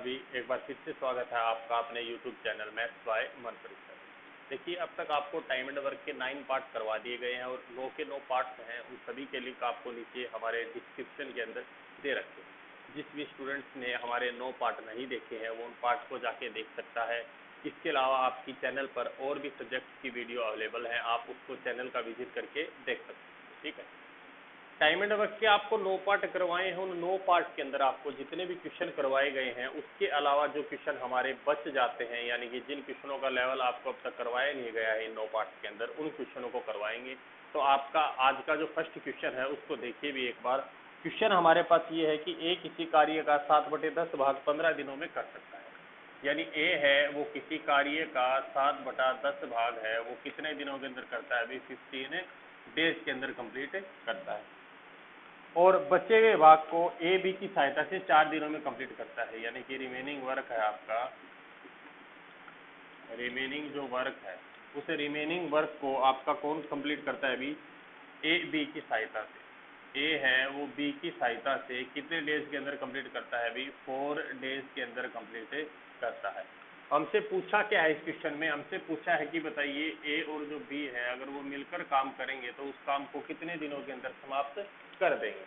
सभी, एक बार फिर से स्वागत है आपका अपने YouTube channel maths by Manpreet sir. देखिए, अब तक आपको टाइम एंड वर्क के 9 पार्ट करवा दिए गए हैं और 9 के 9 पार्ट्स हैं, उन सभी के लिंक आपको नीचे हमारे डिस्क्रिप्शन के अंदर दे रखे हैं। जिस भी स्टूडेंट्स ने हमारे 9 पार्ट नहीं देखे हैं वो उन पार्ट को जाके देख सकता है। इसके अलावा आपकी चैनल पर और भी सब्जेक्ट्स की वीडियो अवेलेबल है, आप उसको चैनल का विजिट करके देख सकते हैं। ठीक है, टाइम एंड वर्क के आपको 9 पार्ट करवाए हैं, उन 9 पार्ट के अंदर आपको जितने भी क्वेश्चन करवाए गए हैं उसके अलावा जो क्वेश्चन हमारे बच जाते हैं, यानी कि जिन क्वेश्चनों का लेवल आपको अब तक करवाया नहीं गया है इन 9 पार्ट्स के अंदर, उन क्वेश्चनों को करवाएंगे। तो आपका आज का जो फर्स्ट क्वेश्चन है उसको देखिए भी एक बार। क्वेश्चन हमारे पास ये है कि ए किसी कार्य का 7/10 भाग 15 दिनों में कर सकता है। यानी ए है वो किसी कार्य का 7/10 भाग है, वो कितने दिनों के अंदर करता है? अभी 15 डेज के अंदर कंप्लीट करता है। और बचे हुए भाग को ए बी की सहायता से 4 दिनों में कंप्लीट करता है। यानी कि रिमेनिंग वर्क है आपका, रिमेनिंग जो वर्क है उस रिमेनिंग वर्क को आपका कौन कंप्लीट करता है? अभी ए बी की सहायता से। ए है वो बी की सहायता से कितने डेज के अंदर कंप्लीट करता है? अभी 4 डेज के अंदर कंप्लीट करता है। हमसे पूछा क्या है इस क्वेश्चन में? हमसे पूछा है कि बताइए ए और जो बी है अगर वो मिलकर काम करेंगे तो उस काम को कितने दिनों के अंदर समाप्त कर देंगे।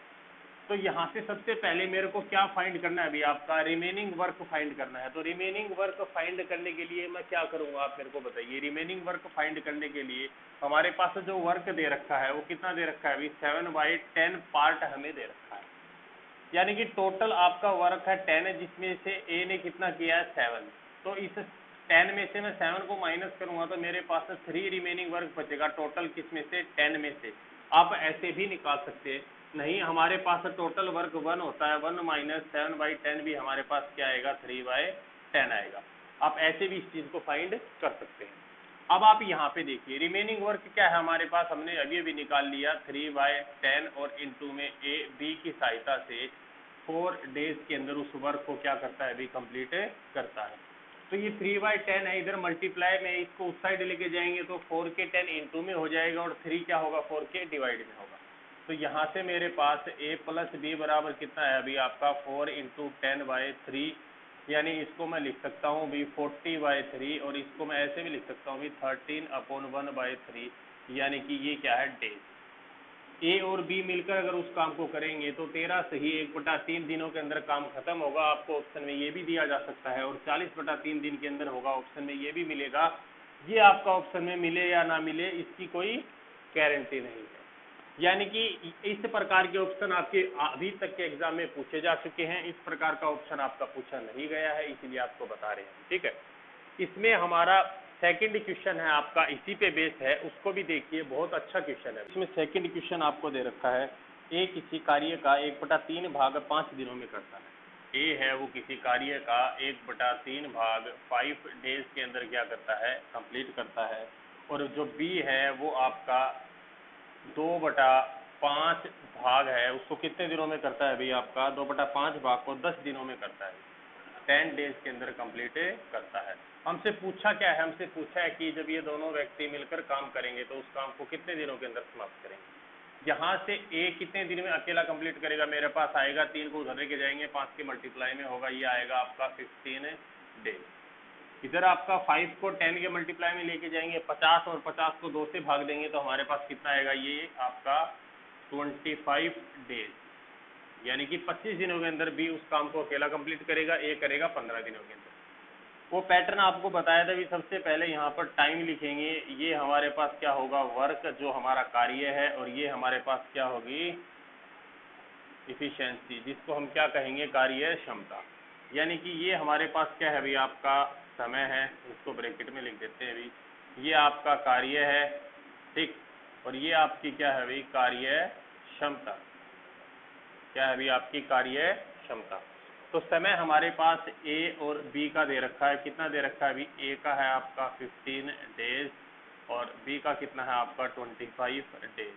तो यहाँ से सबसे पहले मेरे को क्या फाइंड करना है? अभी आपका रिमेनिंग वर्क फाइंड करना है। तो रिमेनिंग वर्क फाइंड करने के लिए मैं क्या करूँगा, आप मेरे को बताइए। रिमेनिंग वर्क फाइंड करने के लिए हमारे पास जो वर्क दे रखा है वो कितना दे रखा है? अभी 7/10 पार्ट हमें दे रखा है। यानी कि टोटल आपका वर्क है 10, जिसमें से ए ने कितना किया है? 7। तो इस 10 में से मैं 7 को माइनस करूंगा तो मेरे पास 3 रिमेनिंग वर्क बचेगा। टोटल किस में से? 10 में से। आप ऐसे भी निकाल सकते हैं। नहीं, हमारे पास टोटल वर्क 1 होता है, 1 माइनस 7/10 भी हमारे पास क्या आएगा? 3/10 आएगा। आप ऐसे भी इस चीज़ को फाइंड कर सकते हैं। अब आप यहाँ पे देखिए रिमेनिंग वर्क क्या है हमारे पास, हमने अभी अभी निकाल लिया 3/10 और इनटू में ए बी की सहायता से 4 डेज के अंदर उस वर्क को क्या करता है? अभी कंप्लीट करता है। तो ये 3/10 है, इधर मल्टीप्लाई में इसको उस साइड लेके जाएंगे तो 4 के 10 इंटू में हो जाएगा और 3 क्या होगा? 4 के डिवाइड में होगा। तो यहाँ से मेरे पास a प्लस बी बराबर कितना है? अभी आपका 4 इंटू 10/3, यानी इसको मैं लिख सकता हूँ भी 40/3 और इसको मैं ऐसे भी लिख सकता हूँ भी 13/1/3, यानी कि ये क्या है? डेज। ए और बी मिलकर अगर उस काम को करेंगे तो 13 से ही 1/3 दिनों के अंदर काम खत्म होगा। आपको ऑप्शन में ये भी दिया जा सकता है। और 40/3 दिन के अंदर होगा, ऑप्शन में ये भी मिलेगा। ये आपका ऑप्शन में मिले या ना मिले इसकी कोई गारंटी नहीं है। यानी कि इस प्रकार के ऑप्शन आपके अभी तक के एग्जाम में पूछे जा चुके हैं, इस प्रकार का ऑप्शन आपका पूछा नहीं गया है, इसीलिए आपको बता रहे हैं। ठीक है, इसमें हमारा सेकंड क्वेश्चन है आपका इसी पे बेस है, उसको भी देखिए, बहुत अच्छा क्वेश्चन है। इसमें सेकंड क्वेश्चन आपको दे रखा है, ए किसी कार्य का 1/3 भाग 5 दिनों में करता है। ए है वो किसी कार्य का 1/3 भाग 5 डेज के अंदर क्या करता है? कंप्लीट करता है। और जो बी है वो आपका 2/5 भाग है, उसको कितने दिनों में करता है? अभी आपका 2/5 भाग को 10 दिनों में करता है, 10 डेज के अंदर कंप्लीट करता है। हमसे पूछा क्या है? हमसे पूछा है कि जब ये दोनों व्यक्ति मिलकर काम करेंगे तो उस काम को कितने दिनों के अंदर समाप्त करेंगे। यहाँ से ए कितने दिन में अकेला कंप्लीट करेगा? मेरे पास आएगा 3 को उधर लेके जाएंगे, 5 के मल्टीप्लाई में होगा, ये आएगा आपका 15 डेज। इधर आपका 5 को 10 के मल्टीप्लाई में लेके जाएंगे 50 और 50 को 2 से भाग देंगे तो हमारे पास कितना आएगा? ये आपका 25 डेज। यानी कि 25 दिनों के अंदर भी उस काम को अकेला कंप्लीट करेगा, ए करेगा 15 दिनों के अंदर। वो पैटर्न आपको बताया था भी। सबसे पहले यहाँ पर टाइम लिखेंगे, ये हमारे पास क्या होगा? वर्क, जो हमारा कार्य है, और ये हमारे पास क्या होगी? इफिशियंसी, जिसको हम क्या कहेंगे? कार्य क्षमता। यानी कि ये हमारे पास क्या है? अभी आपका समय है, इसको ब्रैकेट में लिख देते हैं अभी। ये आपका कार्य है, ठीक, और ये आपकी क्या है? अभी कार्य क्षमता। क्या है? अभी आपकी कार्य क्षमता। तो समय हमारे पास ए और बी का दे रखा है, कितना दे रखा है? अभी ए का है आपका 15 डेज और बी का कितना है आपका? 25 डेज।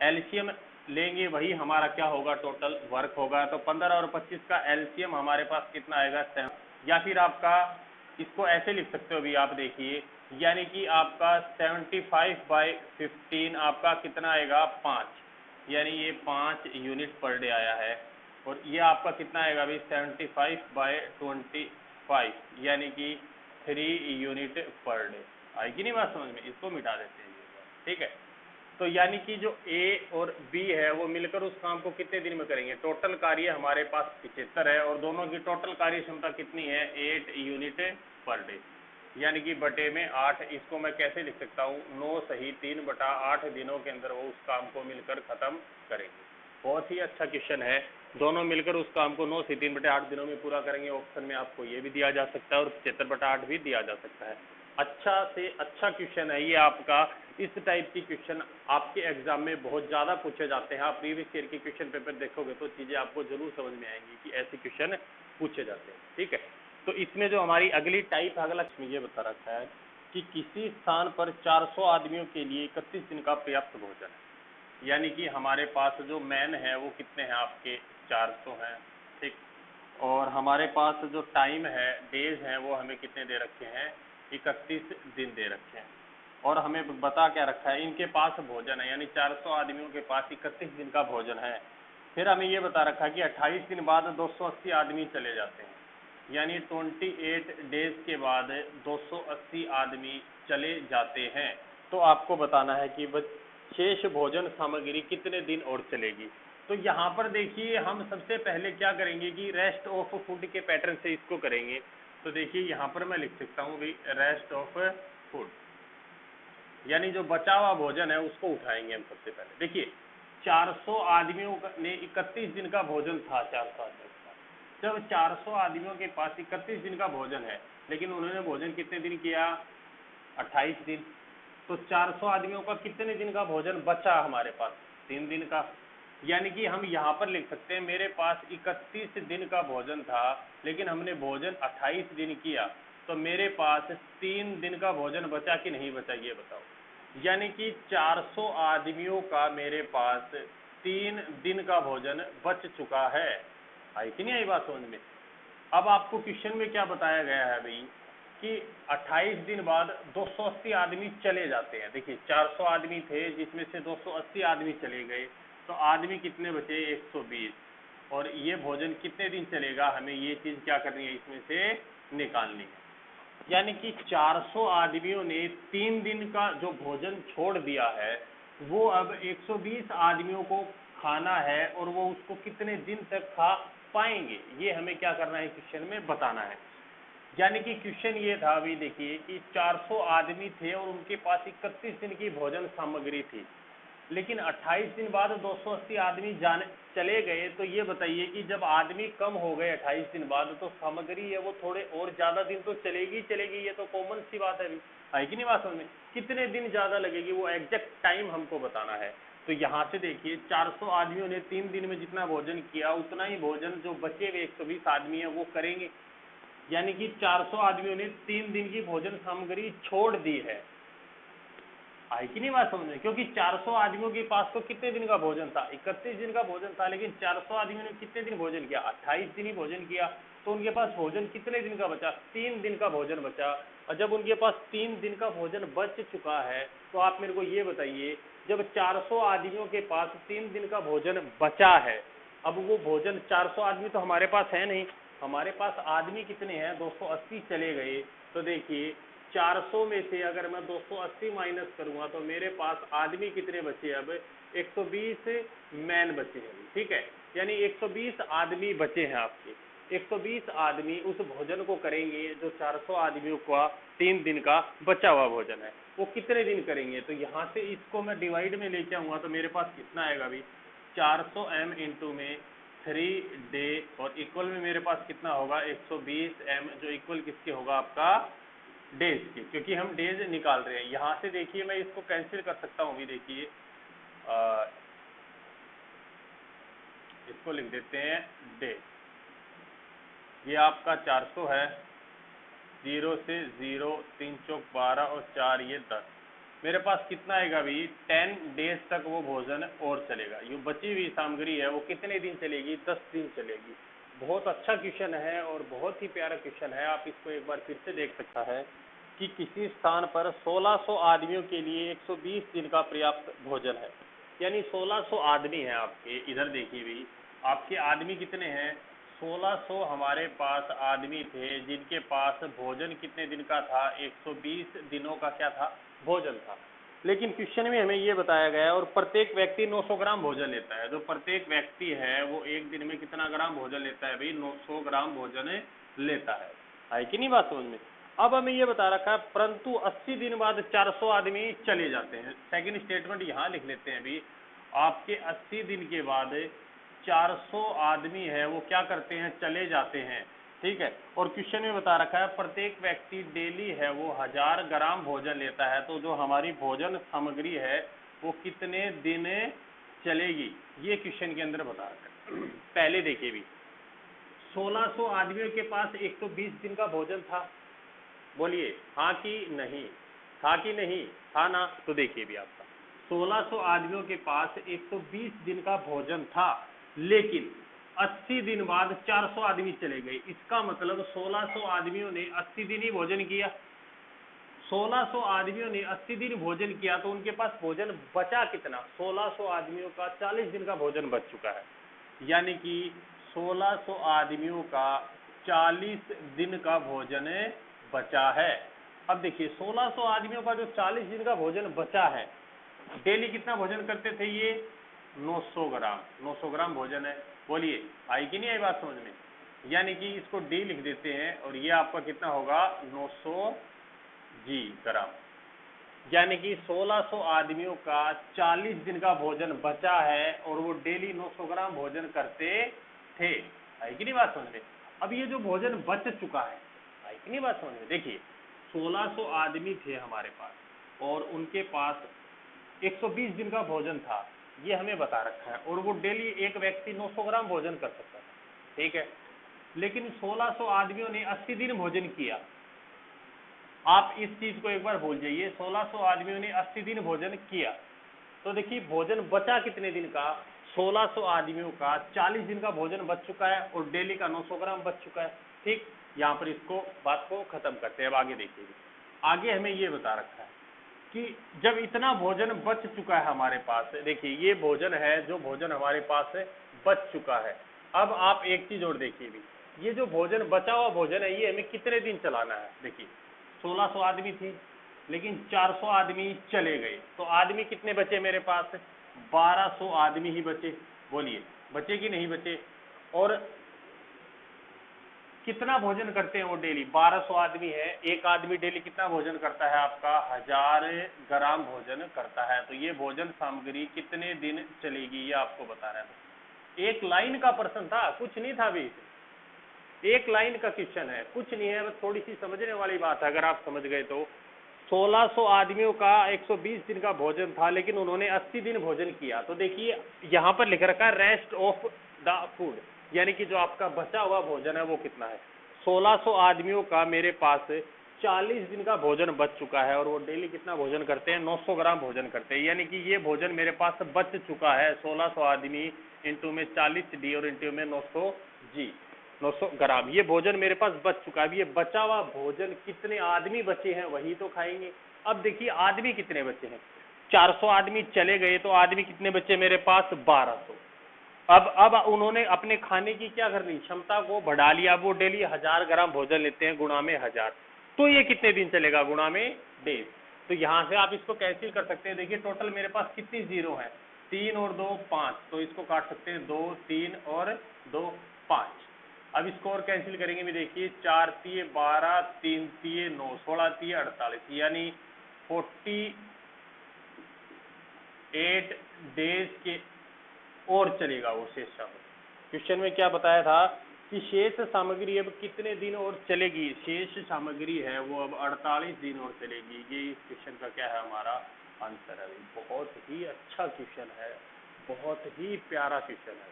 एलसीएम लेंगे, वही हमारा क्या होगा? टोटल वर्क होगा। तो 15 और 25 का एलसीएम हमारे पास कितना आएगा? 7। या फिर आपका इसको ऐसे लिख सकते हो, अभी आप देखिए, यानी कि आपका 75/15 आपका कितना आएगा? 5, यानी ये 5 यूनिट पर डे आया है। और ये आपका कितना आएगा अभी 75/25, यानी कि 3 यूनिट पर डे। आएगी नहीं बात समझ में? इसको मिटा देते हैं, ठीक है। तो यानी कि जो ए और बी है वो मिलकर उस काम को कितने दिन में करेंगे? टोटल कार्य हमारे पास 75 है और दोनों की टोटल कार्य क्षमता कितनी है? 8 यूनिट पर डे, यानी कि बटे में 8। इसको मैं कैसे लिख सकता हूँ? 9 सही 3/8 दिनों के अंदर वो उस काम को मिलकर खत्म करेंगे। बहुत ही अच्छा क्वेश्चन है, दोनों मिलकर उस काम को 9 से 3/8 दिनों में पूरा करेंगे। ऑप्शन में आपको ये भी दिया जा सकता है और 75/8 भी दिया जा सकता है। अच्छा से अच्छा क्वेश्चन है ये आपका। इस टाइप की क्वेश्चन आपके एग्जाम में बहुत ज़्यादा पूछे जाते हैं। आप प्रीवियस ईयर के क्वेश्चन पेपर देखोगे तो चीज़ें आपको जरूर समझ में आएंगी कि ऐसे क्वेश्चन पूछे जाते हैं, ठीक है। तो इसमें जो हमारी अगली टाइप अगला ये बता रखा है कि किसी स्थान पर 400 आदमियों के लिए 31 दिन का पर्याप्त भोजन है, यानी कि हमारे पास जो मैन है वो कितने हैं आपके? 400 हैं, ठीक। और हमारे पास जो टाइम है, डेज हैं, वो हमें कितने दे रखे हैं? 31 दिन दे रखे हैं। और हमें बता क्या रखा है? इनके पास भोजन है, यानी 400 आदमियों के पास 31 दिन का भोजन है। फिर हमें ये बता रखा है कि 28 दिन बाद 280 आदमी चले जाते हैं, यानी 28 डेज के बाद 280 आदमी चले जाते हैं। तो आपको बताना है कि शेष भोजन सामग्री कितने दिन और चलेगी। तो यहाँ पर देखिए हम सबसे पहले क्या करेंगे कि रेस्ट ऑफ फूड के पैटर्न से इसको करेंगे। तो देखिए यहाँ पर मैं लिख सकता हूँ भाई रेस्ट ऑफ फूड, यानी जो बचा हुआ भोजन है उसको उठाएंगे हम सबसे पहले। देखिए 400 आदमियों ने 31 दिन का भोजन था, 400 आदमियों का। जब 400 आदमियों के पास 31 दिन का भोजन है, लेकिन उन्होंने भोजन कितने दिन किया? 28 दिन। तो 400 आदमियों का कितने दिन का भोजन बचा हमारे पास? 3 दिन का। यानी कि हम यहाँ पर लिख सकते हैं मेरे पास 31 दिन का भोजन था, लेकिन हमने भोजन 28 दिन किया, तो मेरे पास 3 दिन का भोजन बचा कि नहीं बचा, ये बताओ। यानी कि 400 आदमियों का मेरे पास 3 दिन का भोजन बच चुका है। आई कि नहीं आई बात समझ में? अब आपको क्वेश्चन में क्या बताया गया है भाई कि 28 दिन बाद 280 आदमी चले जाते हैं। देखिए 400 आदमी थे जिसमें से 280 आदमी चले गए, तो आदमी कितने बचे? 120। और ये भोजन कितने दिन चलेगा, हमें ये चीज़ क्या करनी है, इसमें से निकालनी है। यानी कि 400 आदमियों ने 3 दिन का जो भोजन छोड़ दिया है, वो अब 120 आदमियों को खाना है और वो उसको कितने दिन तक खा पाएंगे, ये हमें क्या करना है क्वेश्चन में बताना है। यानी कि क्वेश्चन ये था अभी देखिए कि 400 आदमी थे और उनके पास 31 दिन की भोजन सामग्री थी, लेकिन 28 दिन बाद 280 आदमी जाने चले गए। तो ये बताइए कि जब आदमी कम हो गए 28 दिन बाद, तो सामग्री है वो थोड़े और ज़्यादा दिन तो चलेगी चलेगी, ये तो कॉमन सी बात है अभी। है कि नहीं बात समझ में? कितने दिन ज़्यादा लगेगी वो एग्जैक्ट टाइम हमको बताना है। तो यहाँ से देखिए 400 आदमियों ने 3 दिन में जितना भोजन किया उतना ही भोजन जो बचे हुए 120 आदमी हैं वो करेंगे। यानी कि 400 आदमियों ने 3 दिन की भोजन सामग्री छोड़ दी है। आई कि नहीं बात समझ में? क्योंकि 400 आदमियों के पास तो कितने दिन का भोजन था? 31 दिन का भोजन था, लेकिन 400 आदमियों ने कितने दिन भोजन किया? 28 दिन ही भोजन किया। तो उनके पास भोजन कितने दिन का बचा? 3 दिन का भोजन बचा। और जब उनके पास 3 दिन का भोजन बच चुका है, तो आप मेरे को ये बताइए, जब 400 आदमियों के पास 3 दिन का भोजन बचा है, अब वो भोजन 400 आदमी तो हमारे पास है नहीं, हमारे पास आदमी कितने हैं? 280 चले गए। तो देखिए 400 में से अगर मैं 280 माइनस करूंगा तो मेरे पास आदमी कितने बचे? अब 120 मैन बचे हैं, ठीक है। यानी 120 आदमी बचे हैं आपके। 120 आदमी उस भोजन को करेंगे जो 400 आदमियों का 3 दिन का बचा हुआ भोजन है, वो कितने दिन करेंगे? तो यहाँ से इसको मैं डिवाइड में लेके आऊँगा तो मेरे पास कितना आएगा अभी? 400m इंटू में 3 डे और इक्वल में मेरे पास कितना होगा? 120m, जो इक्वल किसके होगा? आपका डेज के, क्योंकि हम डेज निकाल रहे हैं। यहाँ से देखिए मैं इसको कैंसिल कर सकता हूँ भी। देखिए इसको लिख देते हैं डेज। ये आपका 400 है, 0 से 0, 3 चौक 12 और 4 ये 10। मेरे पास कितना आएगा अभी? 10 डेज तक वो भोजन और चलेगा। ये बची हुई सामग्री है वो कितने दिन चलेगी? 10 दिन चलेगी। बहुत अच्छा क्वेश्चन है और बहुत ही प्यारा क्वेश्चन है। आप इसको एक बार फिर से देख सकता है कि किसी स्थान पर 1600 आदमियों के लिए 120 दिन का पर्याप्त भोजन है, यानी 1600 आदमी हैं आपके। इधर देखिए भी आपके आदमी कितने हैं? 1600 हमारे पास आदमी थे जिनके पास भोजन कितने दिन का था? 120 दिनों का क्या था? भोजन था। लेकिन क्वेश्चन में हमें ये बताया गया है और प्रत्येक व्यक्ति 900 ग्राम भोजन लेता है। जो प्रत्येक व्यक्ति है वो एक दिन में कितना ग्राम भोजन लेता है भाई? 900 ग्राम भोजन लेता है कि नहीं बात समझ में? अब हमें ये बता रखा है परंतु 80 दिन बाद 400 आदमी चले जाते हैं। सेकंड स्टेटमेंट यहाँ लिख लेते हैं अभी। आपके 80 दिन के बाद 400 आदमी है वो क्या करते हैं? चले जाते हैं, ठीक है। और क्वेश्चन में बता रखा है प्रत्येक व्यक्ति डेली है वो 1000 ग्राम भोजन लेता है। तो जो हमारी भोजन सामग्री है वो कितने दिन चलेगी, ये क्वेश्चन के अंदर बता रखा है। पहले देखिए भी 1600 आदमियों के पास 120 दिन का भोजन था। बोलिए हाँ कि नहीं? था कि नहीं? था ना? तो देखिए भी आपका 1600 आदमियों के पास 120 दिन का भोजन था, लेकिन 80 दिन बाद 400 आदमी चले गए। इसका मतलब 1600 आदमियों ने 80 दिन ही भोजन किया। 1600 आदमियों ने 80 दिन भोजन किया तो उनके पास भोजन बचा कितना? 1600 आदमियों का 40 दिन का भोजन बच चुका है। यानी कि 1600 आदमियों का 40 दिन का भोजन बचा है। अब देखिए 1600 आदमियों का जो 40 दिन का भोजन बचा है, डेली कितना भोजन करते थे ये? 900 ग्राम। 900 ग्राम भोजन है। बोलिए आई कि नहीं आई बात समझ में? यानी कि इसको डी लिख देते हैं और ये आपका कितना होगा? 900 जी ग्राम। यानी कि 1600 आदमियों का 40 दिन का भोजन बचा है और वो डेली 900 ग्राम भोजन करते थे। आई कि नहीं बात समझ में? अब ये जो भोजन बच चुका है, आई कि नहीं बात समझ में? देखिए 1600 आदमी थे हमारे पास और उनके पास 120 दिन का भोजन था, ये हमें बता रखा है। और वो डेली एक व्यक्ति 900 ग्राम भोजन कर सकता था, ठीक है। लेकिन 1600 आदमियों ने 80 दिन भोजन किया। आप इस चीज को एक बार भूल जाइए। 1600 आदमियों ने 80 दिन भोजन किया तो देखिए भोजन बचा कितने दिन का? 1600 आदमियों का 40 दिन का भोजन बच चुका है और डेली का 900 ग्राम बच चुका है, ठीक। यहाँ पर इसको बात को खत्म करते हैं। अब आगे देखिए, आगे हमें ये बता रखा है कि जब इतना भोजन बच चुका है हमारे पास, देखिए ये भोजन है जो भोजन हमारे पास बच चुका है। अब आप एक चीज और देखिए भी, ये जो भोजन बचा हुआ भोजन है ये हमें कितने दिन चलाना है? देखिए 1600 आदमी थी लेकिन 400 आदमी चले गए तो आदमी कितने बचे मेरे पास? 1200 आदमी ही बचे। बोलिए बचे कि नहीं बचे? और कितना भोजन करते हैं वो डेली? 1200 आदमी है, एक आदमी डेली कितना भोजन करता है आपका? 1000 ग्राम भोजन करता है। तो ये भोजन सामग्री कितने दिन चलेगी ये आपको बता रहा है। एक लाइन का प्रश्न था, कुछ नहीं था भी, एक लाइन का क्वेश्चन है, कुछ नहीं है, बस थोड़ी सी समझने वाली बात है। अगर आप समझ गए तो 1600 आदमियों का 120 दिन का भोजन था लेकिन उन्होंने 80 दिन भोजन किया। तो देखिए यहाँ पर लिख रखा है रेस्ट ऑफ द फूड, यानी कि जो आपका बचा हुआ भोजन है वो कितना है? 1600 आदमियों का मेरे पास 40 दिन का भोजन बच चुका है और वो डेली कितना भोजन करते हैं? 900 ग्राम भोजन करते हैं। यानी कि ये भोजन मेरे पास बच चुका है। 1600 आदमी इंटू में 40 डी और इंटू में 900 जी, 900 ग्राम ये भोजन मेरे पास बच चुका है। अब ये बचा हुआ भोजन कितने आदमी बचे हैं वही तो खाएंगे। अब देखिए आदमी कितने बचे हैं? 400 आदमी चले गए तो आदमी कितने बचे मेरे पास? 1200। अब उन्होंने अपने खाने की क्या कर ली? क्षमता को बढ़ा लिया। वो डेली 1000 ग्राम भोजन लेते हैं, गुणा में 1000, तो ये कितने दिन चलेगा? गुणा में डेज। तो यहाँ से आप इसको कैंसिल कर सकते हैं। देखिए टोटल मेरे पास कितनी जीरो है? 3 और 2 5, तो इसको काट सकते हैं 2 3 और 2 5। अब इसको और कैंसिल करेंगे भी, देखिए 4 3 12, 3 3 9, 16 3 48, यानी 48 डेज के और चलेगा वो शेष सामग्री। क्वेश्चन में क्या बताया था कि शेष सामग्री अब कितने दिन और चलेगी? शेष सामग्री है वो अब 48 दिन और चलेगी। ये इस क्वेश्चन का क्या है हमारा आंसर है। बहुत ही अच्छा क्वेश्चन है, बहुत ही प्यारा क्वेश्चन है।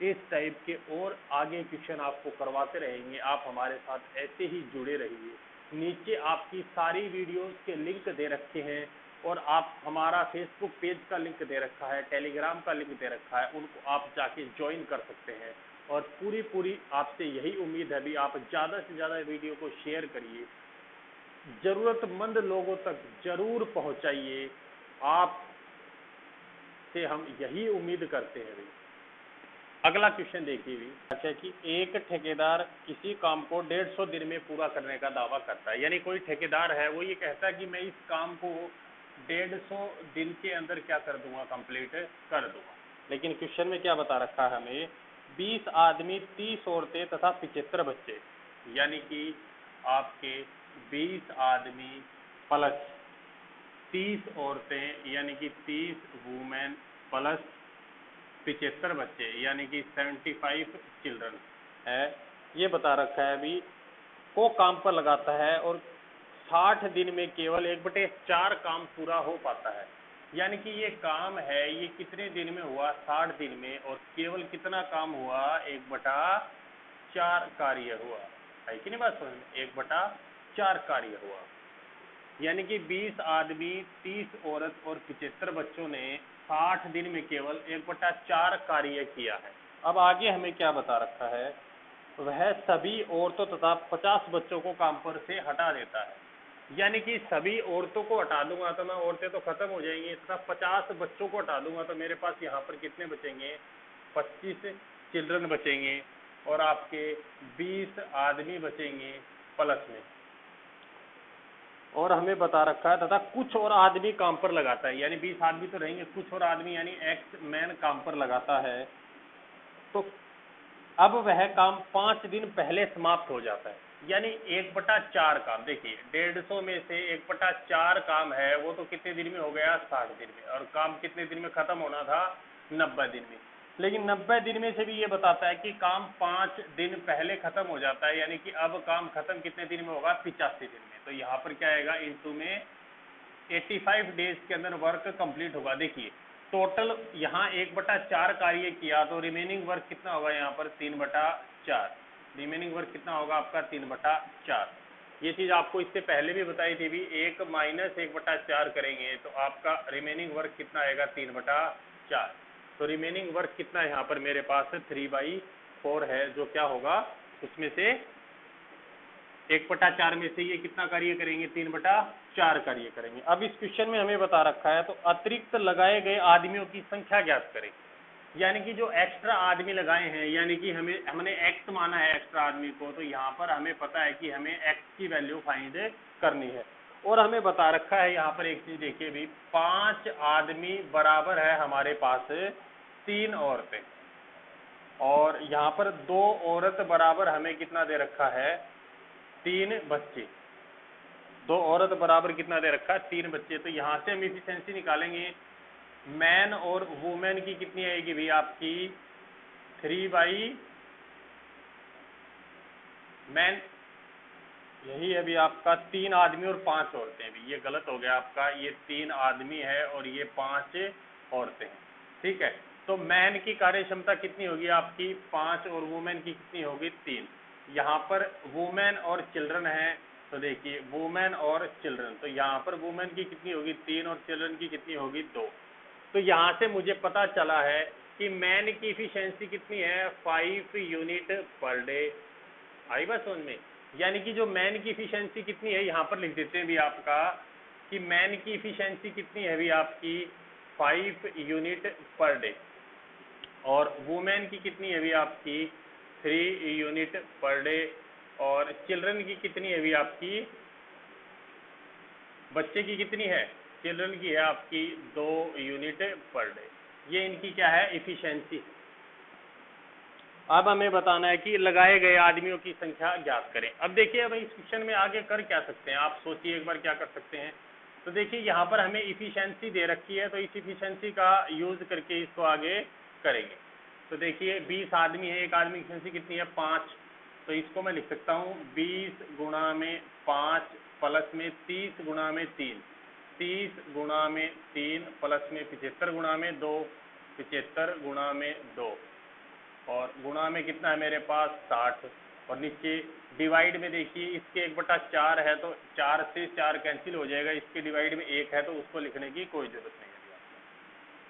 इस टाइप के और आगे क्वेश्चन आपको करवाते रहेंगे। आप हमारे साथ ऐसे ही जुड़े रहिए। नीचे आपकी सारी वीडियोस के लिंक दे रखे हैं और आप हमारा फेसबुक पेज का लिंक दे रखा है, टेलीग्राम का लिंक दे रखा है, उनको आप जाके ज्वाइन कर सकते हैं। और पूरी आपसे यही उम्मीद है भी आप ज़्यादा से ज़्यादा वीडियो को शेयर करिए, ज़रूरतमंद लोगों तक जरूर पहुंचाइए। आप से हम यही उम्मीद करते हैं। अगला क्वेश्चन देखिए भी, अच्छा कि एक ठेकेदार किसी काम को 150 दिन में पूरा करने का दावा करता है। यानी कोई ठेकेदार है वो ये कहता है कि मैं इस काम को 150 दिन के अंदर क्या कर दूंगा, कंप्लीट कर दूंगा। लेकिन क्वेश्चन में क्या बता रखा है हमें, 20 आदमी, 30 औरतें तथा 75 बच्चे, यानी कि आपके 20 आदमी प्लस 30 औरतें यानी कि 30 वुमेन प्लस 75 बच्चे यानी कि 75 चिल्ड्रन है, ये बता रखा है अभी, को काम पर लगाता है और 60 दिन में केवल 1/4 काम पूरा हो पाता है। यानी कि ये काम है ये कितने दिन में हुआ, 60 दिन में, और केवल कितना काम हुआ, 1/4 कार्य हुआ है कि नहीं बात समझ में, 1/4 कार्य हुआ। यानी कि 20 आदमी, 30 औरत और 75 बच्चों ने 60 दिन में केवल 1/4 कार्य किया है। अब आगे हमें क्या बता रखा है, वह सभी औरतों तथा 50 बच्चों को काम पर से हटा देता है। यानी कि सभी औरतों को हटा दूंगा तो मैं औरतें तो खत्म हो जाएंगी, तथा 50 बच्चों को हटा दूंगा तो मेरे पास यहाँ पर कितने बचेंगे, 25 चिल्ड्रन बचेंगे, और आपके 20 आदमी बचेंगे प्लस में। और हमें बता रखा है तथा कुछ और आदमी काम पर लगाता है, यानी 20 आदमी तो रहेंगे, कुछ और आदमी यानी एक्स मैन काम पर लगाता है, तो अब वह काम 5 दिन पहले समाप्त हो जाता है। यानी 1/4 काम, देखिए 150 में से 1/4 काम है वो तो कितने दिन में हो गया, 60 दिन में, और काम कितने दिन में खत्म होना था, 90 दिन में। लेकिन 90 दिन में से भी ये बताता है कि काम 5 दिन पहले खत्म हो जाता है, यानी कि अब काम खत्म कितने दिन में होगा, 85 दिन में। तो यहाँ पर क्या आएगा, इंटू में 85 डेज के अंदर वर्क कंप्लीट होगा। देखिए टोटल यहाँ 1/4 कार्य किया तो रिमेनिंग वर्क कितना होगा, यहाँ पर 3/4, रिमेनिंग वर्क कितना होगा आपका, 3/4। ये चीज़ आपको इससे पहले भी बताई थी भी, 1 माइनस 1/4 करेंगे तो आपका रिमेनिंग वर्क कितना आएगा, 3/4। तो रिमेनिंग वर्क कितना यहाँ पर मेरे पास 3/4 है, जो क्या होगा उसमें से 1/4 में से ये कितना कार्य करेंगे, 3/4 कार्य करेंगे। अब इस क्वेश्चन में हमें बता रखा है तो अतिरिक्त लगाए गए आदमियों की संख्या ज्ञात करें। यानी कि जो एक्स्ट्रा आदमी लगाए हैं, यानी कि हमने एक्स माना है एक्स्ट्रा आदमी को, तो यहाँ पर हमें पता है कि हमें एक्स की वैल्यू फाइंड करनी है। और हमें बता रखा है यहाँ पर एक चीज देखिए भी, 5 आदमी बराबर है हमारे पास 3 औरतें, और यहाँ पर 2 औरत बराबर हमें कितना दे रखा है, 3 बच्चे। 2 औरत बराबर कितना दे रखा है, 3 बच्चे। तो यहाँ से हम इफिशिएंसी निकालेंगे, मैन और वुमेन की कितनी आएगी भी आपकी 3 मैन, यही है भी आपका 3 आदमी और 5 औरतें भी, ये गलत हो गया आपका, ये 3 आदमी है और ये 5 औरतें हैं, ठीक है। तो मैन की कार्य क्षमता कितनी होगी आपकी 5 और वुमेन की कितनी होगी 3। यहाँ पर वुमेन और चिल्ड्रन है, तो देखिए वुमेन और चिल्ड्रन, तो यहाँ पर वुमेन की कितनी होगी 3 और चिल्ड्रन की कितनी होगी 2। तो यहाँ से मुझे पता चला है कि मैन की इफिशियंसी कितनी है, 5 यूनिट पर डे। आई बात समझ में, यानी कि जो मैन की इफिशियंसी कितनी है, यहाँ पर लिख देते हैं भी आपका कि मैन की इफिशियंसी कितनी है भी आपकी 5 यूनिट पर डे, और वुमेन की कितनी है भी आपकी 3 यूनिट पर डे, और चिल्ड्रन की कितनी है भी आपकी, बच्चे की कितनी है, चिल्ड्रन की है आपकी 2 यूनिट पर डे। ये इनकी क्या है, इफिशियंसी। अब हमें बताना है कि लगाए गए आदमियों की संख्या ज्ञात करें। अब देखिए अब इस क्वेश्चन में आगे कर क्या सकते हैं, आप सोचिए एक बार क्या कर सकते हैं। तो देखिए यहाँ पर हमें इफिशियंसी दे रखी है, तो इस इफिशियंसी का यूज करके इसको आगे करेंगे। तो देखिए 20 आदमी है, एक आदमी की इफिशियंसी कितनी है 5, तो इसको मैं लिख सकता हूँ 20 गुणा में 5 प्लस में 30 गुणा में 3, 30 गुणा में 3 प्लस में 75 गुणा में 2, 75 गुणा में 2, और गुणा में कितना है मेरे पास 60, और नीचे डिवाइड में देखिए इसके 1/4 है तो 4 से 4 कैंसिल हो जाएगा, इसके डिवाइड में 1 है तो उसको लिखने की कोई जरूरत नहीं है।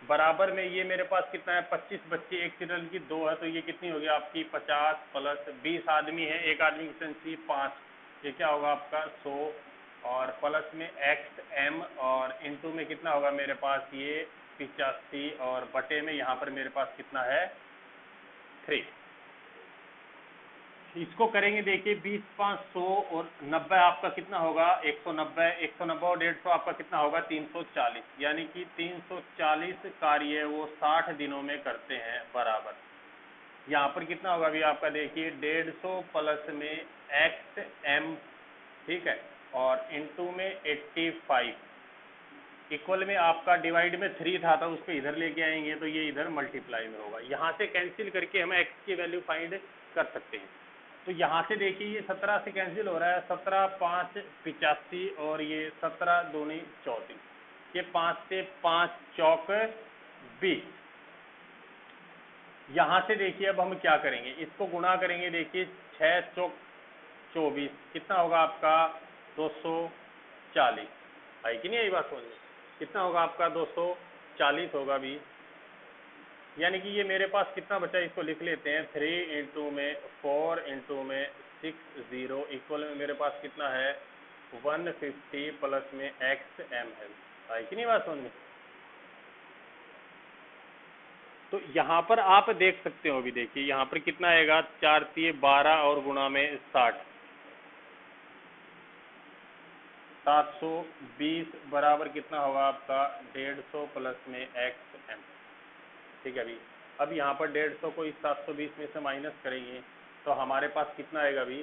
बराबर में ये मेरे पास कितना है 25 बच्चे, एक चिल्ड्रन की 2 है, तो ये कितनी होगी आपकी 50 प्लस 20 आदमी है, एक आदमी की संख्या 5, ये क्या होगा आपका 100, और प्लस में एक्स एम, और इंटू में कितना होगा मेरे पास ये 85, और बटे में यहाँ पर मेरे पास कितना है 3। इसको करेंगे देखिए 20 5 100 और 90 आपका कितना होगा 190, 190 और 150 आपका कितना होगा 340, यानी कि 340 कार्य वो 60 दिनों में करते हैं बराबर। यहाँ पर कितना होगा अभी आपका देखिए 150 प्लस में एक्स एम, ठीक है, और इनटू में 85 इक्वल में आपका डिवाइड में 3 था तो उसको इधर लेके आएंगे तो ये इधर मल्टीप्लाई में होगा। यहाँ से कैंसिल करके हम एक्स की वैल्यू फाइंड कर सकते हैं। तो यहाँ से देखिए ये 17 से कैंसिल हो रहा है, 17 5 85 और ये 17 दूनी 34, ये 5 से 5 चौक 20। यहाँ से देखिए अब हम क्या करेंगे, इसको गुणा करेंगे देखिए 6 चौक 24 कितना होगा आपका 240, आई कि नहीं आई बात समझ में, कितना होगा आपका 240 होगा भी, यानी कि ये मेरे पास कितना बचा इसको लिख लेते हैं 3 इंटू में 4 इंटू में 60 इक्वल में मेरे पास कितना है 150 प्लस में एक्स एम है, आई कि नहीं बात समझ में। तो यहाँ पर आप देख सकते हो अभी देखिए यहाँ पर कितना आएगा 4 3 12 और गुणा में 60 720 बराबर कितना होगा आपका 150 प्लस में एक्स एम, ठीक है अभी। अब यहाँ पर 150 को इस 720 में से माइनस करेंगे तो हमारे पास कितना आएगा अभी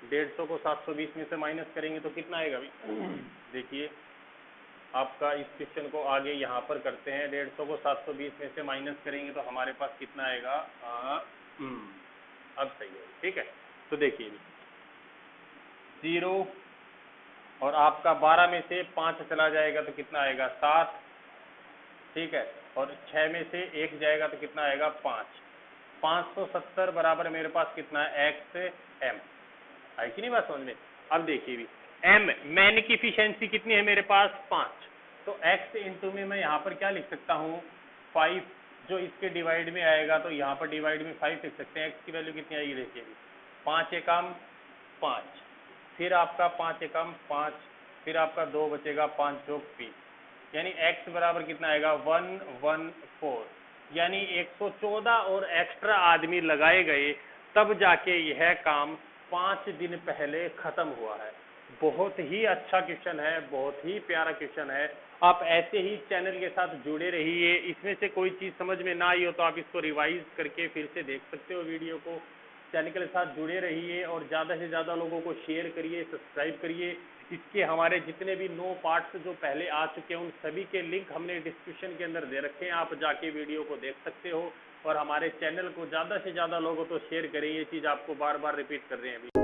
150 को 720 में से माइनस करेंगे तो कितना आएगा अभी देखिए आपका इस क्वेश्चन को आगे यहाँ पर करते हैं, 150 को 720 में से माइनस करेंगे तो हमारे पास कितना आएगा अब सही है, ठीक है। तो देखिए 0 और आपका 12 में से 5 चला जाएगा तो कितना आएगा 7, ठीक है, और 6 में से 1 जाएगा तो कितना आएगा 5, 570 बराबर मेरे पास कितना है एक्स एम, आई कि नहीं बात समझ में। अब देखिए भी एम मैन की इफिशियंसी कितनी है मेरे पास 5, तो एक्स इंटू में मैं यहाँ पर क्या लिख सकता हूँ 5, जो इसके डिवाइड में आएगा तो यहाँ पर डिवाइड में 5 लिख सकते हैं। एक्स की वैल्यू कितनी आएगी देखिए 5 एकम 5, फिर आपका 5 एकम 5, फिर आपका 2 बचेगा 5 चौक 20, यानी x बराबर कितना आएगा 114, यानी 114 और एक्स्ट्रा आदमी लगाए गए तब जाके यह काम 5 दिन पहले खत्म हुआ है। बहुत ही अच्छा क्वेश्चन है, बहुत ही प्यारा क्वेश्चन है। आप ऐसे ही चैनल के साथ जुड़े रहिए, इसमें से कोई चीज़ समझ में ना आई हो तो आप इसको रिवाइज करके फिर से देख सकते हो वीडियो को। चैनल के साथ जुड़े रहिए और ज़्यादा से ज़्यादा लोगों को शेयर करिए, सब्सक्राइब करिए। इसके हमारे जितने भी 9 पार्ट्स जो पहले आ चुके हैं उन सभी के लिंक हमने डिस्क्रिप्शन के अंदर दे रखे हैं, आप जाके वीडियो को देख सकते हो। और हमारे चैनल को ज़्यादा से ज़्यादा लोगों को शेयर करें, ये चीज़ आपको बार बार रिपीट कर रहे हैं अभी।